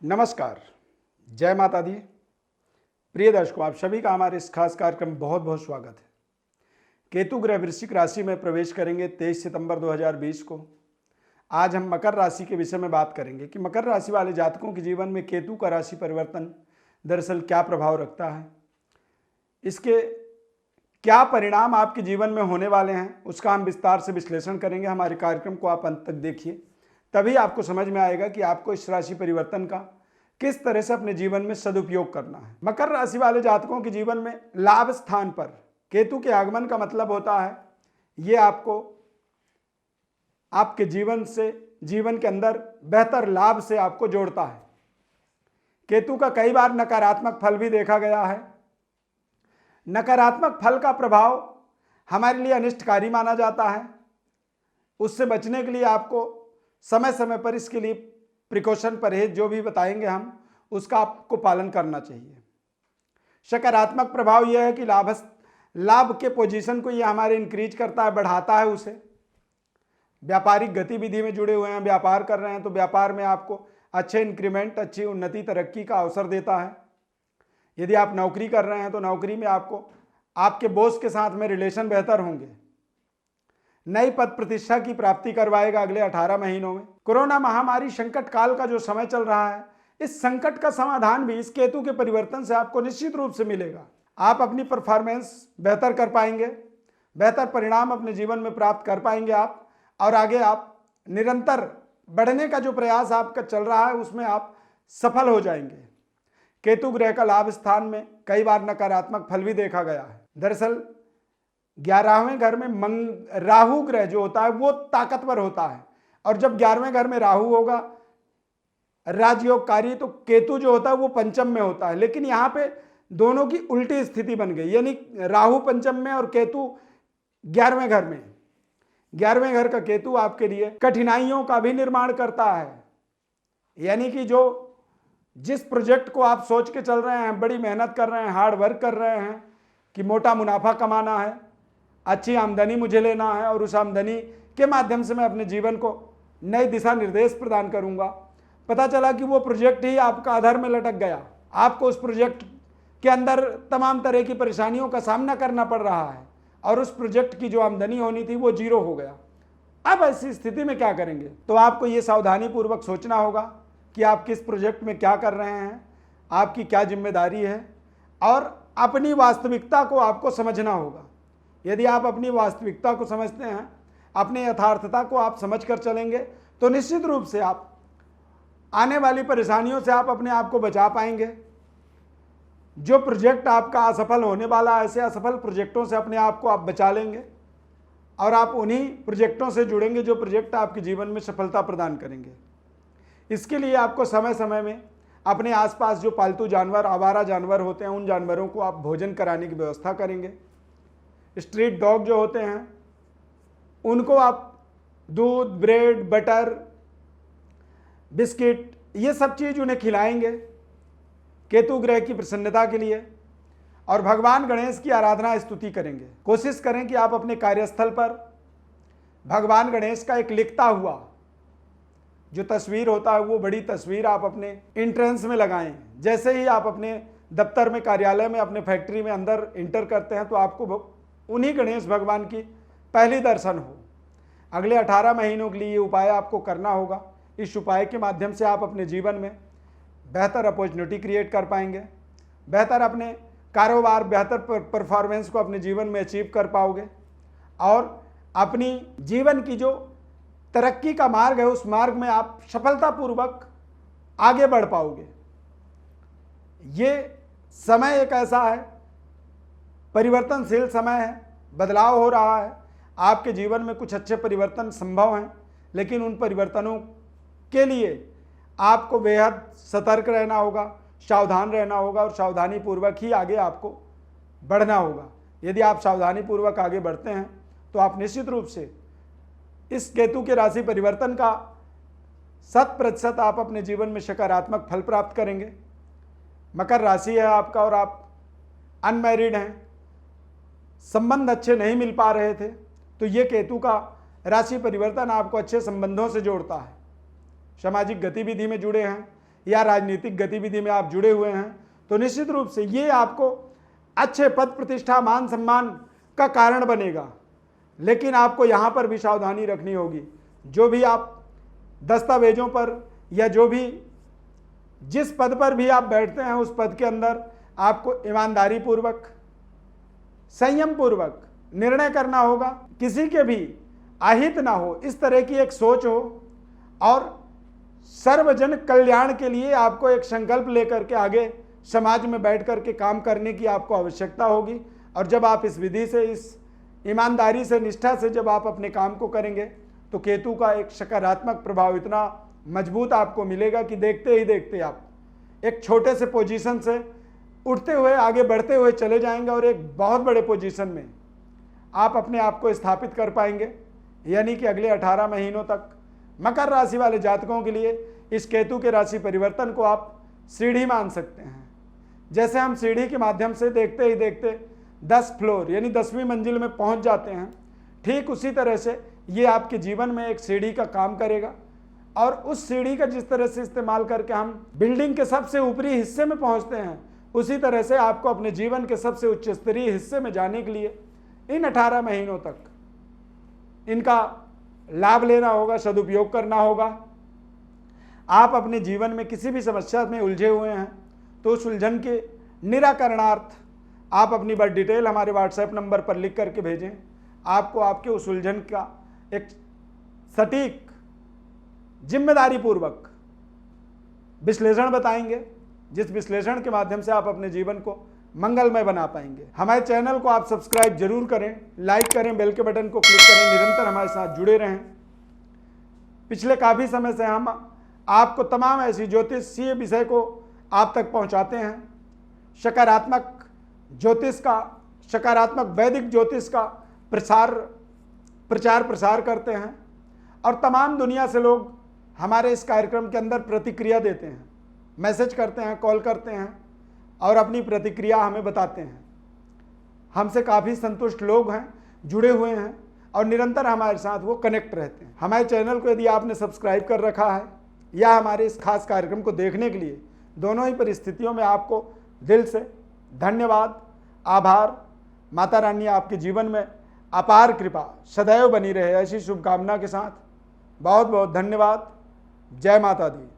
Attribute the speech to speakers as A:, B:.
A: नमस्कार, जय माता दी। प्रिय दर्शकों, आप सभी का हमारे इस खास कार्यक्रम में बहुत बहुत स्वागत है। केतु ग्रह वृश्चिक राशि में प्रवेश करेंगे 23 सितंबर 2020 को। आज हम मकर राशि के विषय में बात करेंगे कि मकर राशि वाले जातकों के जीवन में केतु का राशि परिवर्तन दरअसल क्या प्रभाव रखता है, इसके क्या परिणाम आपके जीवन में होने वाले हैं, उसका हम विस्तार से विश्लेषण करेंगे। हमारे कार्यक्रम को आप अंत तक देखिए, तभी आपको समझ में आएगा कि आपको इस राशि परिवर्तन का किस तरह से अपने जीवन में सदुपयोग करना है। मकर राशि वाले जातकों के जीवन में लाभ स्थान पर केतु के आगमन का मतलब होता है ये आपको आपके जीवन के अंदर बेहतर लाभ से आपको जोड़ता है। केतु का कई बार नकारात्मक फल भी देखा गया है। नकारात्मक फल का प्रभाव हमारे लिए अनिष्टकारी माना जाता है। उससे बचने के लिए आपको समय समय पर इसके लिए प्रिकॉशन परहेज जो भी बताएंगे हम, उसका आपको पालन करना चाहिए। सकारात्मक प्रभाव यह है कि लाभ के पोजीशन को यह हमारे इंक्रीज करता है, बढ़ाता है उसे। व्यापारिक गतिविधि में जुड़े हुए हैं, व्यापार कर रहे हैं तो व्यापार में आपको अच्छे इंक्रीमेंट, अच्छी उन्नति, तरक्की का अवसर देता है। यदि आप नौकरी कर रहे हैं तो नौकरी में आपको आपके बॉस के साथ में रिलेशन बेहतर होंगे। नई पद प्रतिष्ठा की प्राप्ति करवाएगा अगले 18 महीनों में। कोरोना महामारी संकट काल का जो समय चल रहा है, इस संकट का समाधान भी इस केतु के परिवर्तन से आपको निश्चित रूप से मिलेगा। आप अपनी परफॉर्मेंस बेहतर कर पाएंगे, बेहतर परिणाम अपने जीवन में प्राप्त कर पाएंगे आप, और आगे आप निरंतर बढ़ने का जो प्रयास आपका चल रहा है उसमें आप सफल हो जाएंगे। केतु ग्रह का लाभ स्थान में कई बार नकारात्मक फल भी देखा गया है। दरअसल 11वें घर में राहु ग्रह जो होता है वो ताकतवर होता है, और जब 11वें घर में राहु होगा राजयोगकारी, तो केतु जो होता है वो पंचम में होता है। लेकिन यहाँ पे दोनों की उल्टी स्थिति बन गई, यानी राहु पंचम में और केतु 11वें घर में। 11वें घर का केतु आपके लिए कठिनाइयों का भी निर्माण करता है, यानी कि जिस प्रोजेक्ट को आप सोच के चल रहे हैं, बड़ी मेहनत कर रहे हैं, हार्ड वर्क कर रहे हैं कि मोटा मुनाफा कमाना है, अच्छी आमदनी मुझे लेना है और उस आमदनी के माध्यम से मैं अपने जीवन को नई दिशा निर्देश प्रदान करूंगा, पता चला कि वो प्रोजेक्ट ही आपका अधर में लटक गया। आपको उस प्रोजेक्ट के अंदर तमाम तरह की परेशानियों का सामना करना पड़ रहा है और उस प्रोजेक्ट की जो आमदनी होनी थी वो जीरो हो गया। अब ऐसी स्थिति में क्या करेंगे? तो आपको ये सावधानी पूर्वक सोचना होगा कि आप किस प्रोजेक्ट में क्या कर रहे हैं, आपकी क्या जिम्मेदारी है, और अपनी वास्तविकता को आपको समझना होगा। यदि आप अपनी वास्तविकता को समझते हैं, अपनी यथार्थता को आप समझकर चलेंगे, तो निश्चित रूप से आप आने वाली परेशानियों से आप अपने आप को बचा पाएंगे। जो प्रोजेक्ट आपका असफल होने वाला है, ऐसे असफल प्रोजेक्टों से अपने आप को आप बचा लेंगे और आप उन्हीं प्रोजेक्टों से जुड़ेंगे जो प्रोजेक्ट आपके जीवन में सफलता प्रदान करेंगे। इसके लिए आपको समय समय में अपने आसपास जो पालतू जानवर, आवारा जानवर होते हैं, उन जानवरों को आप भोजन कराने की व्यवस्था करेंगे। स्ट्रीट डॉग जो होते हैं उनको आप दूध, ब्रेड, बटर, बिस्किट, ये सब चीज़ उन्हें खिलाएंगे केतु ग्रह की प्रसन्नता के लिए, और भगवान गणेश की आराधना स्तुति करेंगे। कोशिश करें कि आप अपने कार्यस्थल पर भगवान गणेश का एक लिखता हुआ जो तस्वीर होता है, वो बड़ी तस्वीर आप अपने एंट्रेंस में लगाएं। जैसे ही आप अपने दफ्तर में, कार्यालय में, अपने फैक्ट्री में अंदर इंटर करते हैं तो आपको उन्हीं गणेश भगवान की पहली दर्शन हो। अगले 18 महीनों के लिए ये उपाय आपको करना होगा। इस उपाय के माध्यम से आप अपने जीवन में बेहतर अपॉर्चुनिटी क्रिएट कर पाएंगे, बेहतर अपने कारोबार, बेहतर परफॉर्मेंस को अपने जीवन में अचीव कर पाओगे, और अपनी जीवन की जो तरक्की का मार्ग है उस मार्ग में आप सफलतापूर्वक आगे बढ़ पाओगे। ये समय एक ऐसा है, परिवर्तनशील समय है, बदलाव हो रहा है। आपके जीवन में कुछ अच्छे परिवर्तन संभव हैं, लेकिन उन परिवर्तनों के लिए आपको बेहद सतर्क रहना होगा, सावधान रहना होगा, और सावधानी पूर्वक ही आगे आपको बढ़ना होगा। यदि आप सावधानी पूर्वक आगे बढ़ते हैं तो आप निश्चित रूप से इस केतु के राशि परिवर्तन का 100% आप अपने जीवन में सकारात्मक फल प्राप्त करेंगे। मकर राशि है आपका और आप अनमैरिड हैं, संबंध अच्छे नहीं मिल पा रहे थे, तो ये केतु का राशि परिवर्तन आपको अच्छे संबंधों से जोड़ता है। सामाजिक गतिविधि में जुड़े हैं या राजनीतिक गतिविधि में आप जुड़े हुए हैं तो निश्चित रूप से ये आपको अच्छे पद प्रतिष्ठा मान सम्मान का कारण बनेगा। लेकिन आपको यहाँ पर भी सावधानी रखनी होगी। जो भी आप दस्तावेजों पर या जो भी जिस पद पर भी आप बैठते हैं उस पद के अंदर आपको ईमानदारी पूर्वक संयम पूर्वक निर्णय करना होगा। किसी के भी अहित ना हो इस तरह की एक सोच हो और सर्वजन कल्याण के लिए आपको एक संकल्प लेकर के आगे समाज में बैठ कर के काम करने की आपको आवश्यकता होगी। और जब आप इस विधि से इस ईमानदारी से निष्ठा से जब आप अपने काम को करेंगे तो केतु का एक सकारात्मक प्रभाव इतना मजबूत आपको मिलेगा कि देखते ही देखते आप एक छोटे से पोजीशन से उठते हुए आगे बढ़ते हुए चले जाएंगे और एक बहुत बड़े पोजीशन में आप अपने आप को स्थापित कर पाएंगे। यानी कि अगले 18 महीनों तक मकर राशि वाले जातकों के लिए इस केतु के राशि परिवर्तन को आप सीढ़ी मान सकते हैं। जैसे हम सीढ़ी के माध्यम से देखते ही देखते 10 फ्लोर यानी 10वीं मंजिल में पहुंच जाते हैं, ठीक उसी तरह से ये आपके जीवन में एक सीढ़ी का काम करेगा। और उस सीढ़ी का जिस तरह से इस्तेमाल करके हम बिल्डिंग के सबसे ऊपरी हिस्से में पहुंचते हैं, उसी तरह से आपको अपने जीवन के सबसे उच्च स्तरीय हिस्से में जाने के लिए इन 18 महीनों तक इनका लाभ लेना होगा, सदुपयोग करना होगा। आप अपने जीवन में किसी भी समस्या में उलझे हुए हैं तो उस उलझन के निराकरणार्थ आप अपनी बर्थ डिटेल हमारे व्हाट्सएप नंबर पर लिख करके भेजें। आपको आपके उस उलझन का एक सटीक जिम्मेदारी पूर्वक विश्लेषण बताएंगे, जिस विश्लेषण के माध्यम से आप अपने जीवन को मंगलमय बना पाएंगे। हमारे चैनल को आप सब्सक्राइब जरूर करें, लाइक करें, बेल के बटन को क्लिक करें, निरंतर हमारे साथ जुड़े रहें। पिछले काफ़ी समय से हम आपको तमाम ऐसी ज्योतिषीय विषय को आप तक पहुंचाते हैं। सकारात्मक ज्योतिष का, सकारात्मक वैदिक ज्योतिष का प्रचार प्रसार करते हैं और तमाम दुनिया से लोग हमारे इस कार्यक्रम के अंदर प्रतिक्रिया देते हैं, मैसेज करते हैं, कॉल करते हैं और अपनी प्रतिक्रिया हमें बताते हैं। हमसे काफ़ी संतुष्ट लोग हैं, जुड़े हुए हैं और निरंतर हमारे साथ वो कनेक्ट रहते हैं। हमारे चैनल को यदि आपने सब्सक्राइब कर रखा है या हमारे इस खास कार्यक्रम को देखने के लिए, दोनों ही परिस्थितियों में आपको दिल से धन्यवाद, आभार। माता रानी आपके जीवन में अपार कृपा सदैव बनी रहे, ऐसी शुभकामना के साथ बहुत बहुत धन्यवाद। जय माता दी।